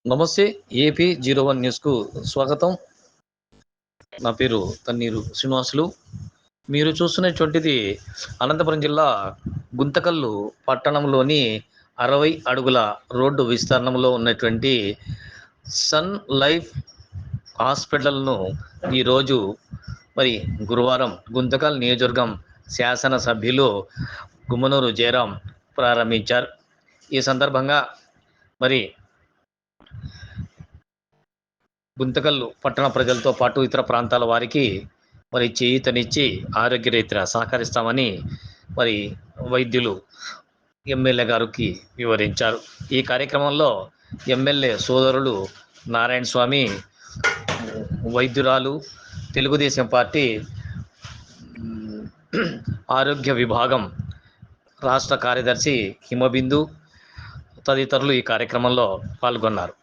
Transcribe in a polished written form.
నమస్తే. ఏపీ 01 న్యూస్‌కు స్వాగతం. నా పేరు తన్నీరు శ్రీనివాసులు. మీరు చూస్తున్నటువంటిది అనంతపురం జిల్లా గుంతకల్లు పట్టణంలోని 60 అడుగుల రోడ్డు విస్తరణంలో ఉన్నటువంటి సన్ లైఫ్ హాస్పిటల్‌ను ఈరోజు మరి గురువారం గుంతకల్ నియోజకవర్గం శాసనసభ్యులు గుమ్మనూరు జయరాం ప్రారంభించారు. ఈ సందర్భంగా మరి గుంతకల్లు పట్టణ ప్రజలతో పాటు ఇతర ప్రాంతాల వారికి మరి చేయూతనిచ్చి ఆరోగ్యరీత్యా సహకరిస్తామని మరి వైద్యులు ఎమ్మెల్యే గారికి వివరించారు. ఈ కార్యక్రమంలో ఎమ్మెల్యే సోదరులు నారాయణ స్వామి, వైద్యురాలు, తెలుగుదేశం పార్టీ ఆరోగ్య విభాగం రాష్ట్ర కార్యదర్శి హిమబిందు తదితరులు ఈ కార్యక్రమంలో పాల్గొన్నారు.